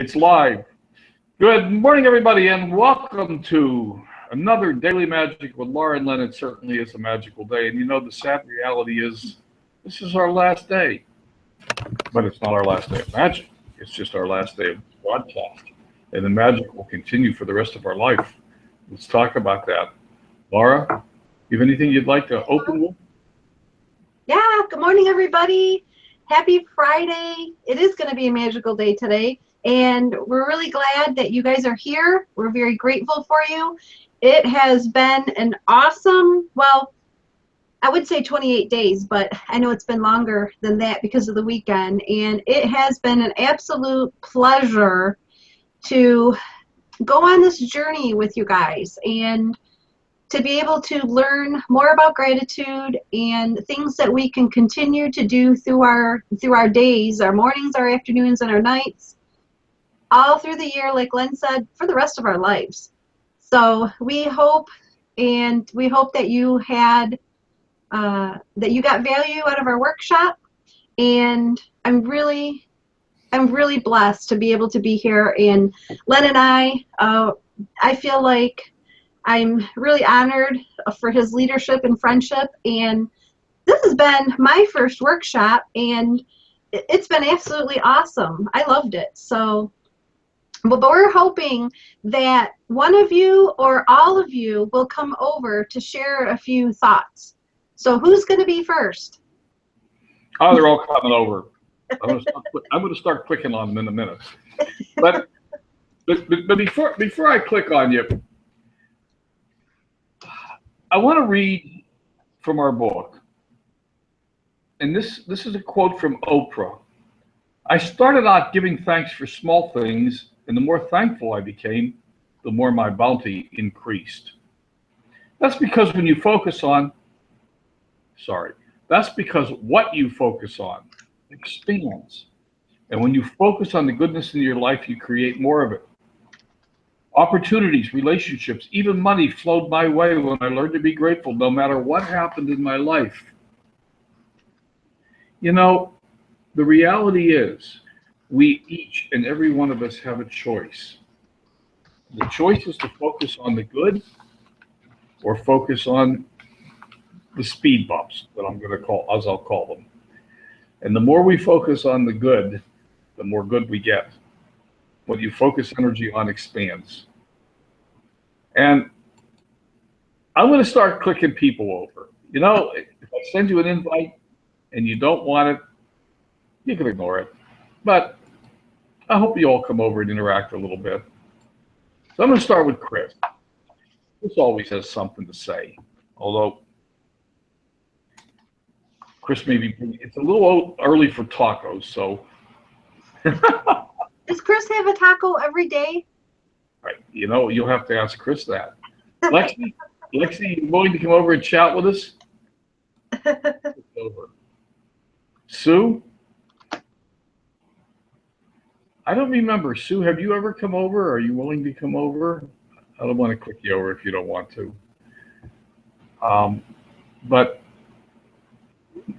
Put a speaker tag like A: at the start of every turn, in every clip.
A: It's live. Good morning, everybody, and welcome to another Daily Magic with Laura and Len. It certainly is a magical day. And you know, the sad reality is this is our last day. But it's not our last day of magic. It's just our last day of broadcast. And the magic will continue for the rest of our life. Let's talk about that. Laura, you have anything you'd like to open with?
B: Yeah, good morning, everybody. Happy Friday. It is going to be a magical day today, and we're really glad that you guys are here. We're very grateful for you. It has been an awesome, well, I would say 28 days, but I know it's been longer than that because of the weekend, and it has been an absolute pleasure to go on this journey with you guys and to be able to learn more about gratitude and things that we can continue to do through our days, our mornings, our afternoons, and our nights, all through the year, like Len said, for the rest of our lives. So we hope that you had that you got value out of our workshop, and I'm really blessed to be able to be here. And Len and I feel like I'm really honored for his leadership and friendship, and this has been my first workshop, and it's been absolutely awesome. I loved it. So, but we're hoping that one of you or all of you will come over to share a few thoughts. So who's going to be first?
A: Oh, they're all coming over. I'm going to start clicking on them in a minute. But before I click on you, I want to read from our book. And this is a quote from Oprah. I started out giving thanks for small things, and the more thankful I became, the more my bounty increased. That's because what you focus on expands. And when you focus on the goodness in your life, you create more of it. Opportunities, relationships, even money flowed my way when I learned to be grateful no matter what happened in my life. You know, the reality is we each and every one of us have a choice. The choice is to focus on the good or focus on the speed bumps that I'll call them. And the more we focus on the good, the more good we get. What you focus energy on expands. And I'm going to start clicking people over. You know, if I send you an invite and you don't want it, you can ignore it. But I hope you all come over and interact a little bit. So I'm going to start with Chris. Chris always has something to say, although Chris it's a little early for tacos, so.
B: Does Chris have a taco every day?
A: Right. You know, you'll have to ask Chris that. Lexi, you willing to come over and chat with us? Over. Sue? I don't remember. Sue, have you ever come over? Are you willing to come over? I don't want to click you over if you don't want to. But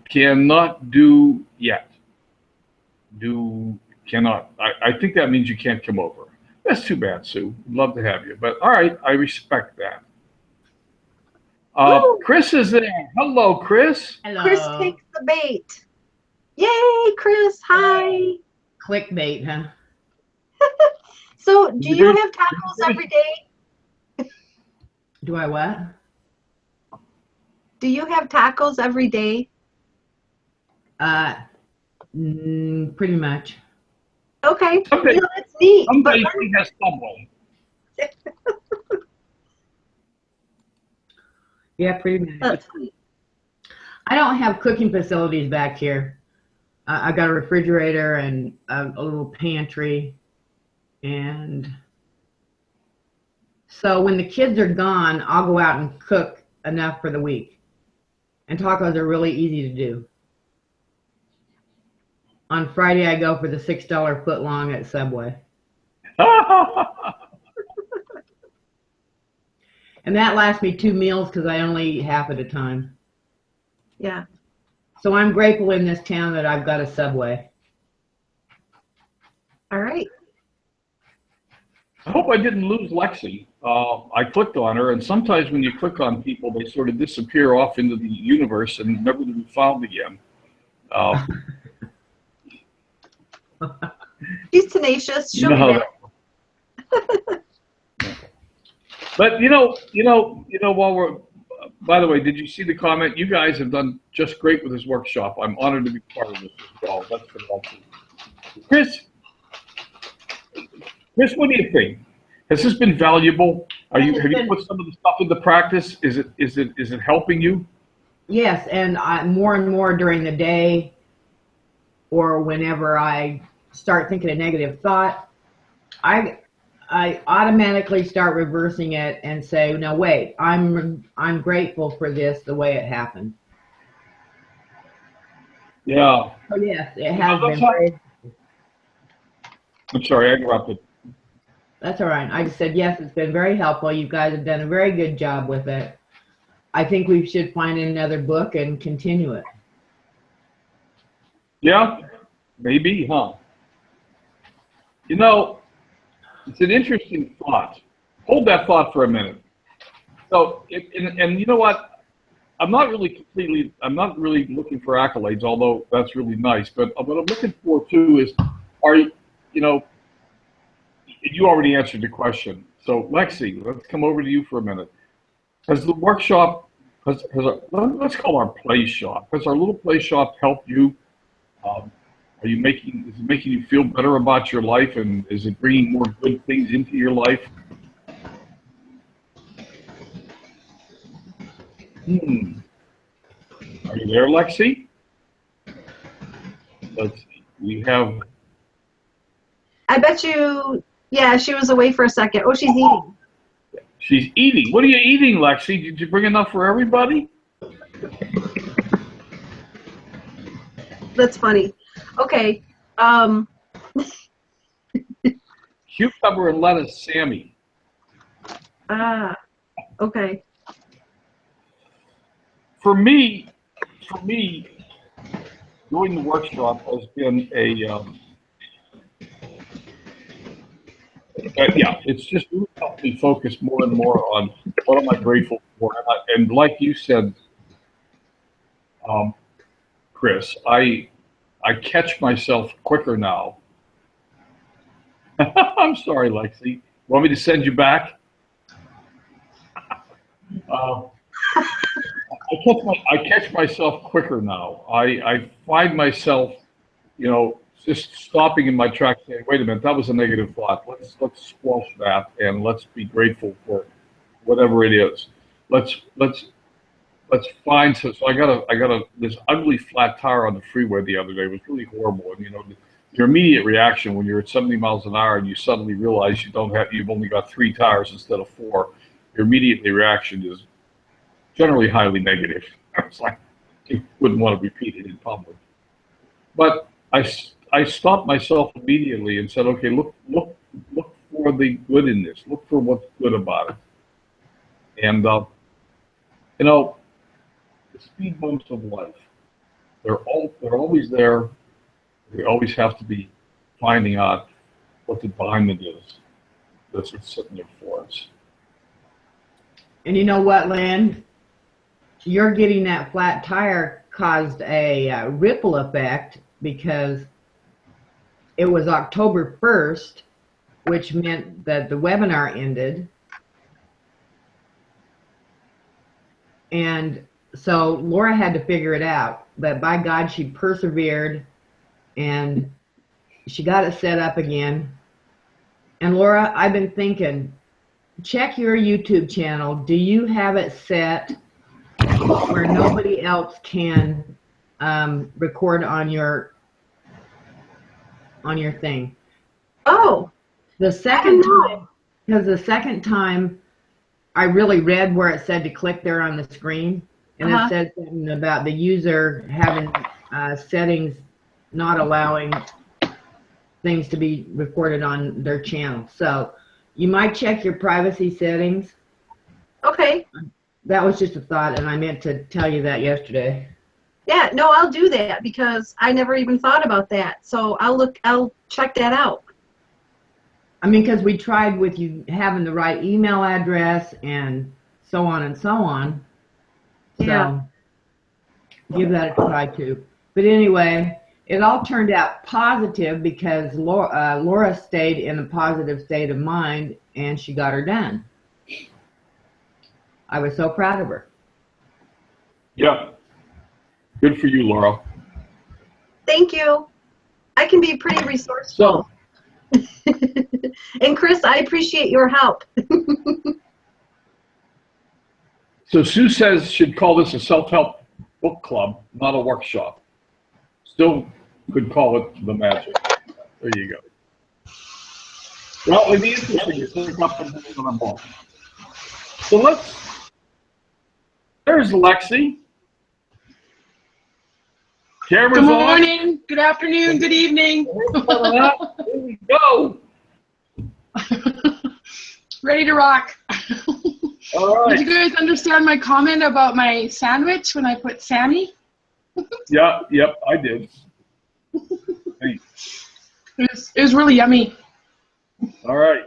A: cannot do yet. Cannot. I think that means you can't come over. That's too bad, Sue. Love to have you. But all right, I respect that. Chris is there. Hello, Chris.
C: Hello.
B: Chris takes the bait. Yay, Chris. Hi.
C: Clickbait, huh?
B: So, do you have tacos every day?
C: Do I what?
B: Do you have tacos every day?
C: Pretty much.
B: Okay.
A: Someday,
B: you know, that's neat.
A: Somebody has Subway.
C: Yeah, pretty much.
B: That's neat.
C: I don't have cooking facilities back here. I got a refrigerator and a little pantry. And so when the kids are gone, I'll go out and cook enough for the week. And tacos are really easy to do. On Friday, I go for the $6 foot long at Subway. And that lasts me 2 meals because I only eat half at a time.
B: Yeah.
C: So I'm grateful in this town that I've got a Subway.
B: All right.
A: I hope I didn't lose Lexi. I clicked on her, and sometimes when you click on people, they sort of disappear off into the universe and never to be found again.
B: She's tenacious. She'll
A: You know
B: be back.
A: But while we're, by the way, did you see the comment? You guys have done just great with this workshop. I'm honored to be part of this as well. That's fantastic. Chris, what do you think? Has this been valuable? Have you put some of the stuff into practice? Is it helping you?
C: Yes, and more and more during the day, or whenever I start thinking a negative thought, I automatically start reversing it and say, no, wait, I'm grateful for this the way it happened.
A: Yeah.
C: Oh yes, it has been very.
A: I'm sorry, I interrupted.
C: That's all right. I just said, yes, it's been very helpful. You guys have done a very good job with it. I think we should find another book and continue it.
A: Yeah, maybe, huh? You know, it's an interesting thought. Hold that thought for a minute. So, and you know what? I'm not really looking for accolades, although that's really nice. But what I'm looking for too is, you already answered the question. So, Lexi, let's come over to you for a minute. Has the workshop, let's call our play shop, has our little play shop helped you? Is it making you feel better about your life, and is it bringing more good things into your life? Are you there, Lexi? Let's see. We have.
B: I bet you, yeah, she was away for a second. Oh, she's eating.
A: She's eating. What are you eating, Lexi? Did you bring enough for everybody?
B: That's funny. Okay.
A: Cucumber and lettuce, Sammy.
B: Okay.
A: For me, doing the workshop has been it's just really helped me focus more and more on what am I grateful for. And like you said, Chris, I catch myself quicker now. I'm sorry, Lexi. Want me to send you back? I catch myself quicker now. I find myself, just stopping in my tracks, saying, "Wait a minute, that was a negative thought. Let's squash that, and let's be grateful for whatever it is. Let's find." So I got this ugly flat tire on the freeway the other day. It was really horrible, and your immediate reaction when you're at 70 miles an hour and you suddenly realize you've only got 3 tires instead of 4. Your immediate reaction is generally highly negative. It's like you wouldn't want to repeat it in public. But I stopped myself immediately and said, okay, look for the good in this. Look for what's good about it. And the speed bumps of life, they're always there. We always have to be finding out what the diamond is that's sitting there for us.
C: And you know what, Lynn? You're getting that flat tire caused a ripple effect, because it was October 1st, which meant that the webinar ended. And so Laura had to figure it out, but by God, she persevered and she got it set up again. And Laura, I've been thinking, check your YouTube channel. Do you have it set where nobody else can record on your thing?
B: Oh,
C: The second time, because the second time I really read where it said to click there on the screen, and it said something about the user having settings not allowing things to be recorded on their channel. So you might check your privacy settings.
B: okay.
C: That was just a thought, and I meant to tell you that yesterday.
B: Yeah, no, I'll do that because I never even thought about that. So I'll check that out.
C: I mean, because we tried with you having the right email address and so on and so on. So
B: Yeah.
C: give that a try too. But anyway, it all turned out positive because Laura stayed in a positive state of mind and she got her done. I was so proud of her.
A: Yeah. Good for you, Laura.
B: Thank you. I can be pretty resourceful. And Chris, I appreciate your help.
A: So Sue says should call this a self-help book club, not a workshop. Still could call it the magic. There you go. Well, it'd be interesting to think up and think on a book. So there's Lexi. Camera's
D: Good morning, good afternoon, good evening.
A: on. Here we go.
D: Ready to rock.
A: All right.
D: Did you guys understand my comment about my sandwich when I put Sammy?
A: Yeah, yep, I did. Thanks.
D: It was really yummy.
A: All right.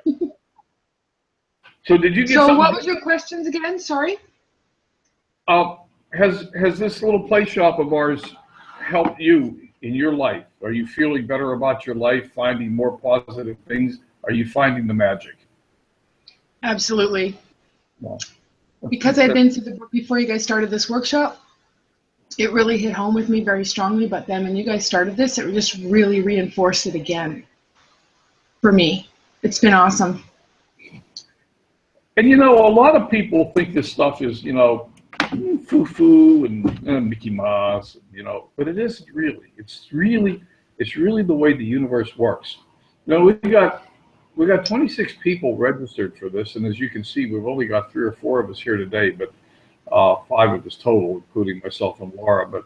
A: So did you get
D: So
A: something?
D: what was your questions again? Sorry.
A: Has this little play shop of ours helped you in your life? Are you feeling better about your life, finding more positive things? Are you finding the magic?
D: Absolutely.
A: Well,
D: Because I'd been through the book before you guys started this workshop, it really hit home with me very strongly. But then when you guys started this, it just really reinforced it again for me. It's been awesome.
A: And you know, a lot of people think this stuff is, you know, foo-foo and Mickey Mouse, you know, but it isn't really. It's really the way the universe works. You know, we got 26 people registered for this, and as you can see, we've only got 3 or 4 of us here today, but 5 of us total, including myself and Laura. But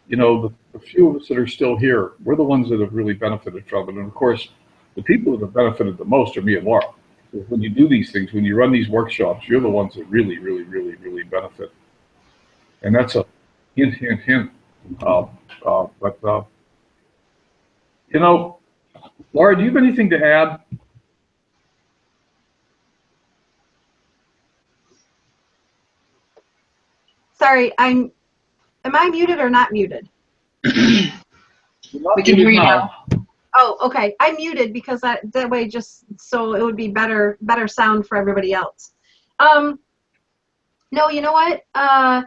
A: you know, the few of us that are still here, we're the ones that have really benefited from it. And of course, the people that have benefited the most are me and Laura. When you do these things, when you run these workshops, you're the ones that really benefit. And that's a hint. But you know, Laura, do you have anything to add?
B: Sorry, am I muted or not muted?
D: We can hear you now.
B: Oh, okay. I muted because that way just so it would be better sound for everybody else. No, you know what? I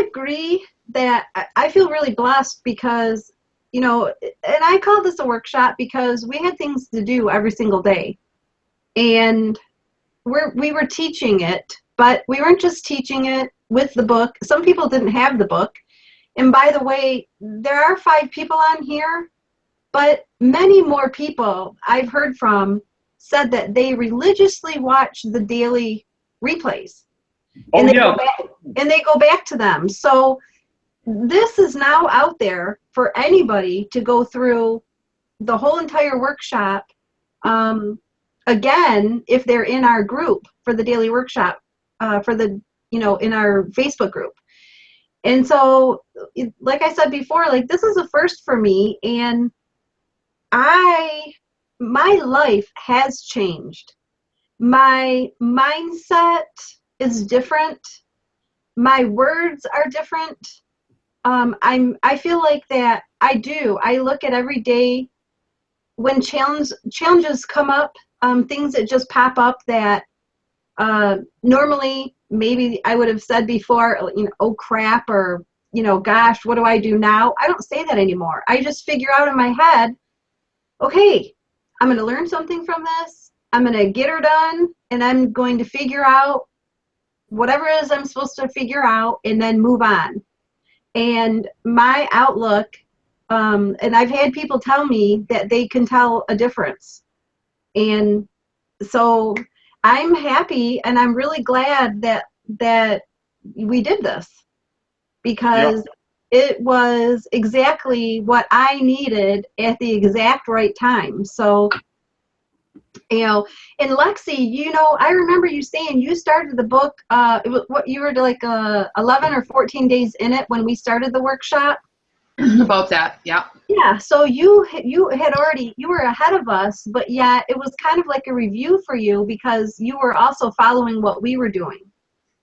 B: agree that I feel really blessed because, you know, and I call this a workshop because we had things to do every single day. And we were teaching it, but we weren't just teaching it with the book. Some people didn't have the book. And by the way, there are 5 people on here, but many more people I've heard from said that they religiously watch the daily replays. And they go back to them. So this is now out there for anybody to go through the whole entire workshop. Again, if they're in our group for the daily workshop, in our Facebook group. And so, like I said before, like this is a first for me, and my life has changed. My mindset is different. My words are different. I feel like that I look at every day when challenges come up, things that just pop up that normally maybe I would have said before, you know, oh crap, or, you know, gosh, what do I do now? I don't say that anymore. I just figure out in my head, okay, I'm going to learn something from this. I'm going to get her done, and I'm going to figure out whatever it is I'm supposed to figure out and then move on. And my outlook, and I've had people tell me that they can tell a difference. And so I'm happy and I'm really glad that we did this, because it was exactly what I needed at the exact right time. So, you know, and Lexi, you know, I remember you saying you started the book, you were like 11 or 14 days in it when we started the workshop.
D: about that. Yeah.
B: Yeah, so you were ahead of us, but yet it was kind of like a review for you because you were also following what we were doing.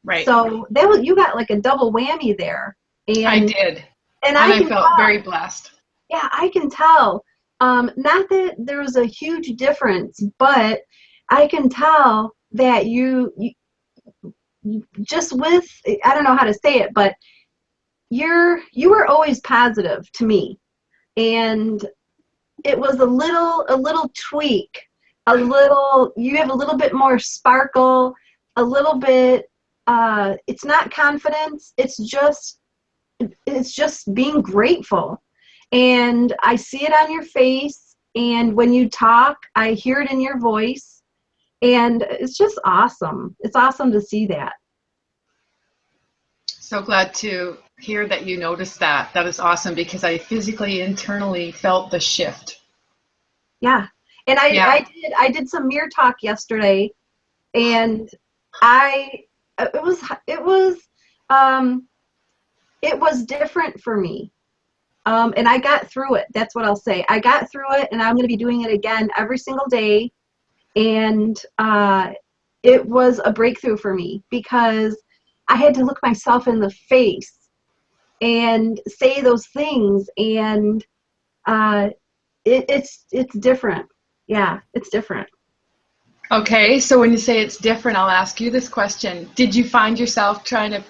D: Right.
B: So you got like a double whammy there. And
D: I did.
B: And
D: I
B: can
D: felt
B: tell,
D: very blessed.
B: yeah, I can tell. Not that there was a huge difference, but I can tell that you just with, I don't know how to say it, but you were always positive to me. And it was a little tweak, you have a little bit more sparkle, a little bit, it's not confidence, it's just being grateful. And I see it on your face, and when you talk, I hear it in your voice, and it's just awesome. It's awesome to see that.
D: So glad to hear that you noticed that. That is awesome because I physically, internally felt the shift.
B: Yeah. And I did some mirror talk yesterday, and it was different for me. And I got through it. That's what I'll say. I got through it, and I'm going to be doing it again every single day. And it was a breakthrough for me because I had to look myself in the face and say those things, and it's different. Yeah, it's different.
D: Okay, so when you say it's different, I'll ask you this question. Did you find yourself trying to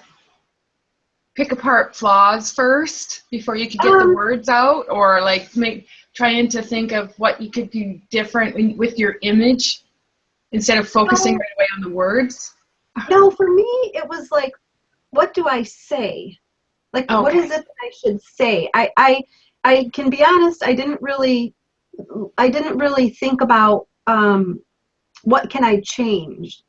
D: pick apart flaws first before you could get the words out, or like trying to think of what you could do different with your image instead of focusing right away on the words?
B: No, for me, it was like, what do I say? Like,
D: Okay.
B: What is it that I should say? I can be honest, I didn't really think about what can I change.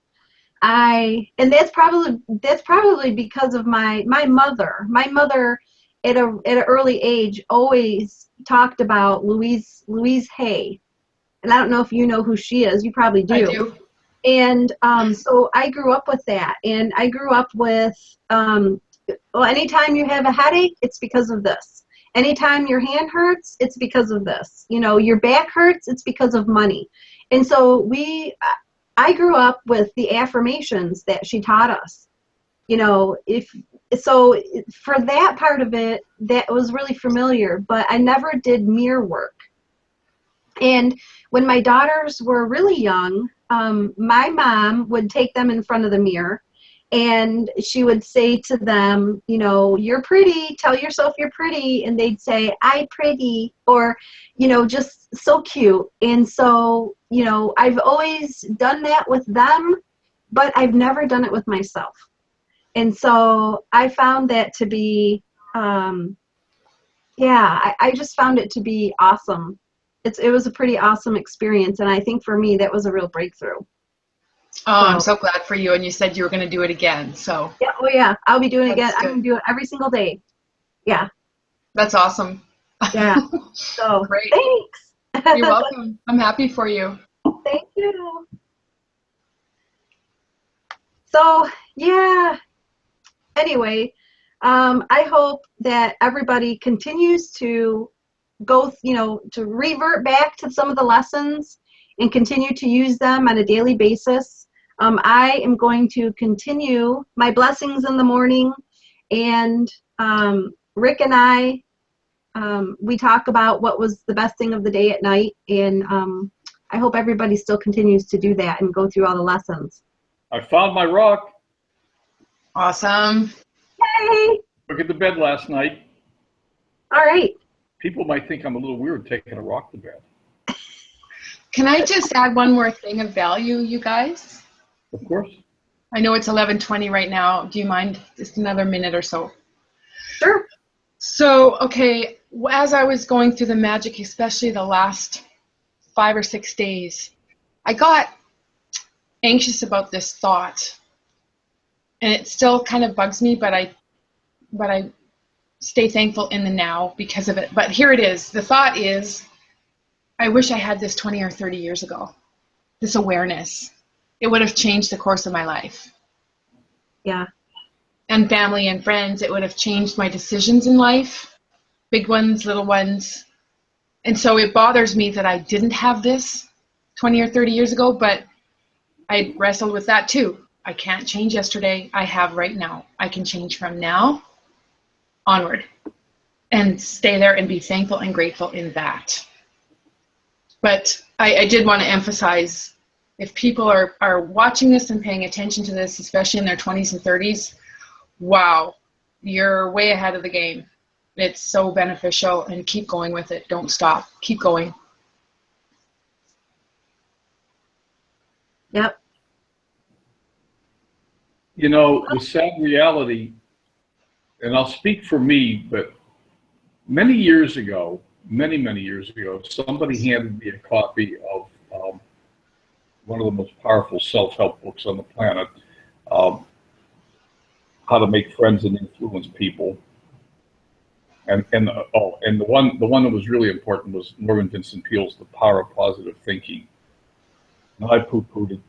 B: And that's probably because of my mother. My mother at an early age always talked about Louise Hay. And I don't know if you know who she is. You probably do.
D: I do.
B: And so I grew up with that. And I grew up with, anytime you have a headache, it's because of this. Anytime your hand hurts, it's because of this. Your back hurts, it's because of money. And so I grew up with the affirmations that she taught us. For that part of it, that was really familiar, but I never did mirror work. And when my daughters were really young, my mom would take them in front of the mirror, and she would say to them, you're pretty, tell yourself you're pretty, and they'd say, I pretty, or, just so cute. And so, I've always done that with them, but I've never done it with myself. And so I found that to be, I just found it to be awesome. It was a pretty awesome experience, and I think for me that was a real breakthrough.
D: Oh, I'm so glad for you. And you said you were going to do it again. So
B: yeah, yeah, I'll be doing it again.
D: That's good.
B: I'm going to do it every single day. Yeah.
D: That's awesome.
B: Yeah. So
D: Great.
B: Thanks.
D: You're welcome. I'm happy for you.
B: Thank you. So yeah. Anyway, I hope that everybody continues to go, to revert back to some of the lessons and continue to use them on a daily basis. I am going to continue my blessings in the morning, and Rick and I, we talk about what was the best thing of the day at night, and I hope everybody still continues to do that and go through all the lessons.
A: I found my rock.
D: Awesome.
B: Hey!
A: Took it to bed last night.
B: All right.
A: People might think I'm a little weird taking a rock to bed.
D: Can I just add one more thing of value, you guys?
A: Of course.
D: I know it's 11:20 right now. Do you mind just another minute or so?
B: Sure.
D: So, okay, as I was going through the magic, especially the last 5 or 6 days, I got anxious about this thought. And it still kind of bugs me, but I stay thankful in the now because of it. But here it is. The thought is, I wish I had this 20 or 30 years ago, this awareness. It would have changed the course of my life.
B: Yeah.
D: And family and friends, it would have changed my decisions in life. big ones, little ones. And so it bothers me that I didn't have this 20 or 30 years ago, but I wrestled with that too. I can't change yesterday. I have right now. I can change from now onward and stay there and be thankful and grateful in that. But I did want to emphasize, if people are watching this and paying attention to this, especially in their 20s and 30s, wow, you're way ahead of the game. It's so beneficial, and keep going with it. Don't stop. Keep going.
B: Yep.
A: You know, the sad reality, and I'll speak for me, but many years ago, many years ago, somebody handed me a copy of one of the most powerful self-help books on the planet, How to Make Friends and Influence People. And the one that was really important was Norman Vincent Peale's The Power of Positive Thinking. And I poo-pooed it.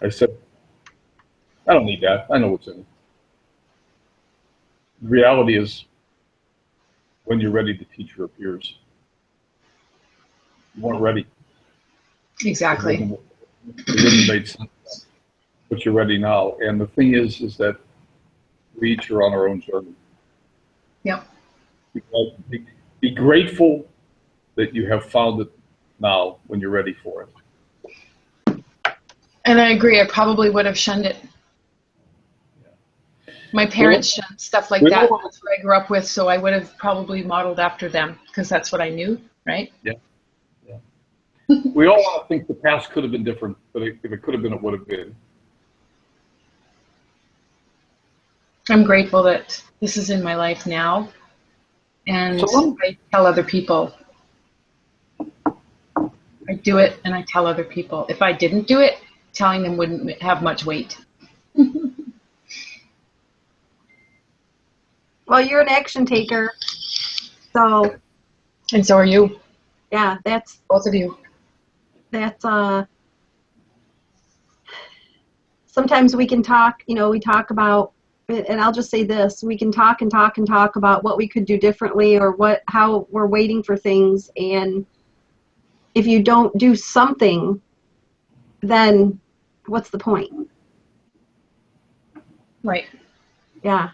A: I said, I don't need that. I know what's in it. The reality is, when you're ready, the teacher appears. You weren't ready.
D: Exactly.
A: It wouldn't have made sense, but you're ready now. And the thing is that we each are on our own journey.
D: Yep.
A: Be grateful that you have found it now when you're ready for it.
D: And I agree. I probably would have shunned it. My parents shunned stuff like that. That's what I grew up with, so I would have probably modeled after them because that's what I knew, right?
A: Yeah. We all want to think the past could have been different, but if it could have been, it would have been.
D: I'm grateful that this is in my life now, and I tell other people. I do it, and I tell other people. If I didn't do it, telling them wouldn't have much weight.
B: Well, you're an action taker. So.
D: And so are you.
B: Yeah, that's.
D: Both of you.
B: That's, sometimes we can talk, we talk about, and I'll just say this, we can talk and talk and talk about what we could do differently or how we're waiting for things. And if you don't do something, then what's the point?
D: Right.
B: Yeah.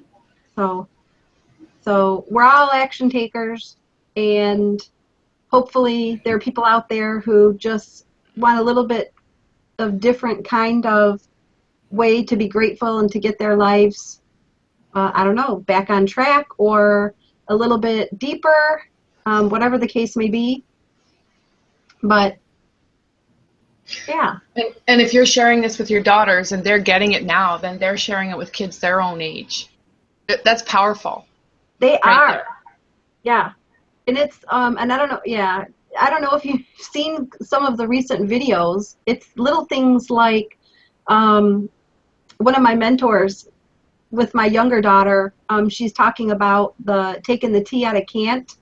B: So we're all action takers, and hopefully there are people out there who just want a little bit of different kind of way to be grateful and to get their lives, I don't know, back on track or a little bit deeper, whatever the case may be. But yeah.
D: And if you're sharing this with your daughters and they're getting it now, then they're sharing it with kids their own age. That's powerful.
B: They
D: right
B: are.
D: There.
B: Yeah. And it's, and I don't know, yeah, I don't know if you've seen some of the recent videos. It's little things like one of my mentors with my younger daughter, she's talking about taking the tea out of can't.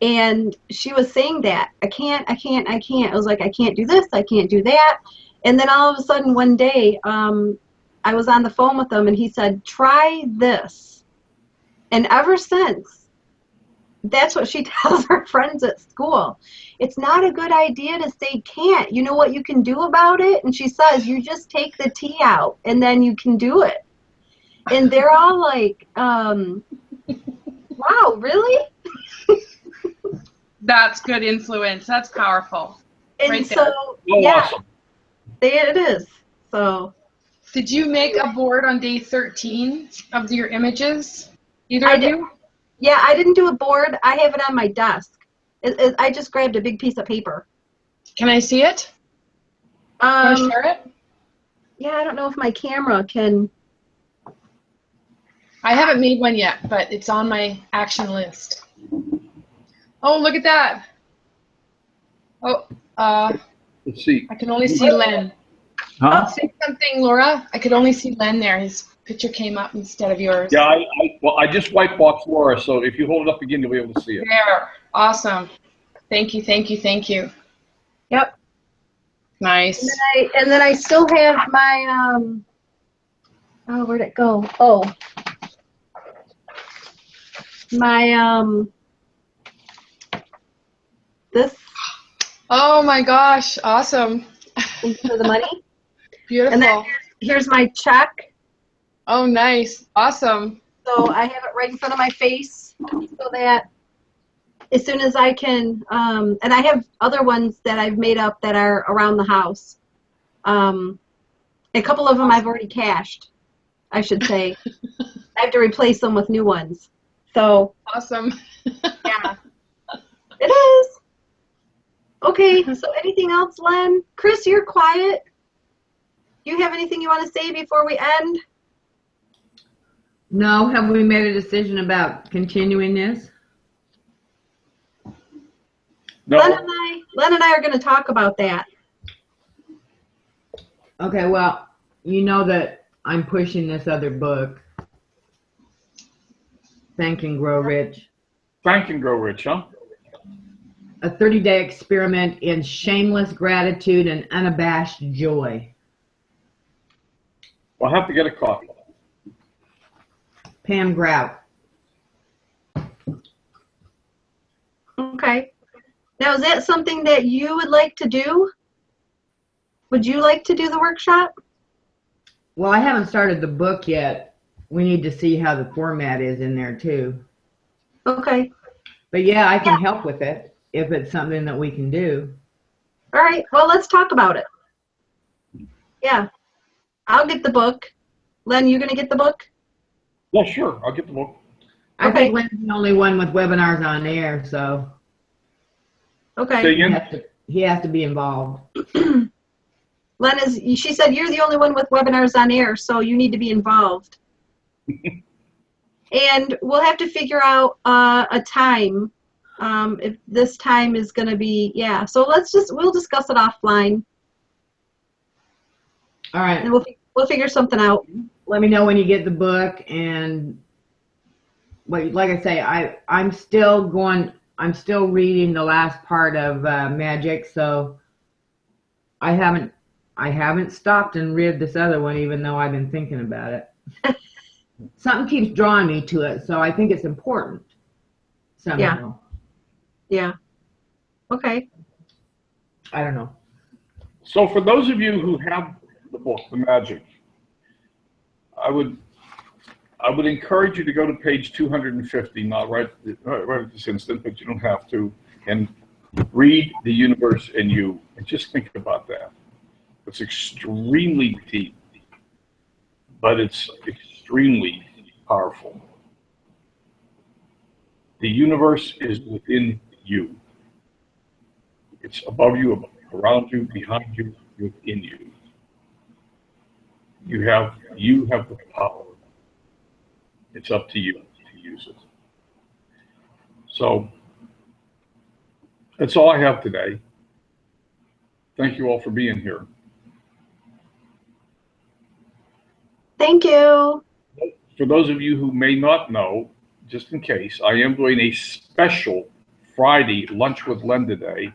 B: And she was saying that, I can't. I was like, I can't do this, I can't do that. And then all of a sudden one day, I was on the phone with him and he said, try this. And ever since, that's what she tells her friends at school. It's not a good idea to say can't. You know what you can do about it? And she says, you just take the tea out and then you can do it. And they're all like, wow, really?
D: That's good influence. That's powerful.
B: And
D: right
B: so,
A: there.
B: yeah,
A: Awesome.
B: It is. So.
D: Did you make a board on day 13 of your images? Either of you?
B: Yeah, I didn't do a board. I have it on my desk. I just grabbed a big piece of paper.
D: Can I see it? Can I share it?
B: Yeah, I don't know if my camera can.
D: I haven't made one yet, but it's on my action list. Oh, look at that. Oh,
A: Let's see.
D: I can only see Len.
A: Huh?
D: Oh, say something, Laura. I could only see Len there. His picture came up instead of yours.
A: Yeah, I just white boxed Laura, so if you hold it up again, you'll be able to see it.
D: There. Awesome. Thank you, thank you, thank you.
B: Yep.
D: Nice.
B: And then I still have my, oh, where'd it go? Oh. My this
D: Oh my gosh, awesome.
B: instead of the money.
D: Beautiful.
B: And then here's my check.
D: Oh, nice. Awesome.
B: So I have it right in front of my face so that as soon as I can, and I have other ones that I've made up that are around the house. A couple of them I've already cashed, I should say. I have to replace them with new ones. So,
D: Awesome.
B: yeah, it is. Okay, so anything else, Len? Chris, you're quiet. Do you have anything you want to say before we end?
C: No, have we made a decision about continuing this?
A: No,
B: Len and I are going to talk about that.
C: Okay, well, you know that I'm pushing this other book, Think and Grow Rich,
A: Frank and Grow Rich, huh?
C: a 30-day experiment in shameless gratitude and unabashed joy.
A: I'll have to get a copy.
C: Pam Grout.
B: Okay. Now, is that something that you would like to do? Would you like to do the workshop?
C: Well, I haven't started the book yet. We need to see how the format is in there too.
B: Okay.
C: But yeah, I can help with it if it's something that we can do.
B: All right. Well, let's talk about it. Yeah. I'll get the book. Len, you going to get the book?
A: Yeah, sure. I'll get the book.
C: I
B: Okay.
C: think Lynn's the only one with webinars on air, so
B: Okay.
A: Say
C: he
A: again?
C: has to be involved.
B: Len she said you're the only one with webinars on air, so you need to be involved. And we'll have to figure out a time, if this time is going to be, yeah. So we'll discuss it offline,
C: All right.
B: and we'll figure something out.
C: Let me know when you get the book, and like I say, I'm still reading the last part of Magic, so I haven't stopped and read this other one, even though I've been thinking about it. Something keeps drawing me to it, so I think it's important somehow.
B: Yeah. Okay.
C: I don't know.
A: So for those of you who have the book, The Magic, I would encourage you to go to page 250, not right at this instant, but you don't have to, and read The Universe in You, and just think about that. It's extremely deep, but it's extremely powerful. The universe is within you. It's above you, around you, behind you, within you. You have the power. It's up to you to use it. So that's all I have today. Thank you all for being here.
B: Thank you.
A: For those of you who may not know, just in case, I am doing a special Friday Lunch with Len today,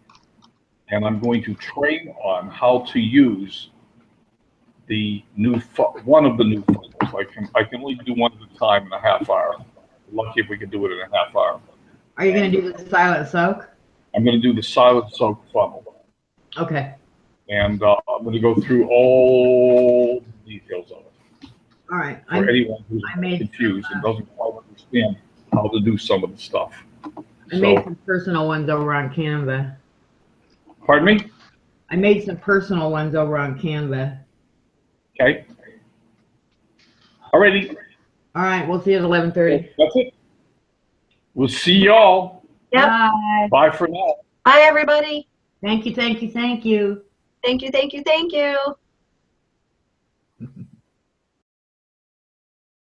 A: and I'm going to train on how to use the one of the new funnels. I can only do one at a time in a half hour. Lucky if we can do it in a half hour.
C: Are you going to do the silent soak?
A: I'm going to do the silent soak funnel,
C: Okay.
A: and I'm going to go through all the details of it.
C: All right.
A: For anyone who's
C: I made
A: confused and doesn't quite understand how to do some of the stuff.
C: I made some personal ones over on Canva.
A: Pardon me?
C: I made some personal ones over on Canva.
A: Okay. Alrighty.
C: All right. We'll see you at 11:30.
A: That's it. We'll see y'all.
B: Yep.
C: Bye.
A: Bye for now.
B: Bye, everybody.
C: Thank you. Thank you. Thank you.
B: Thank you, thank you, thank you.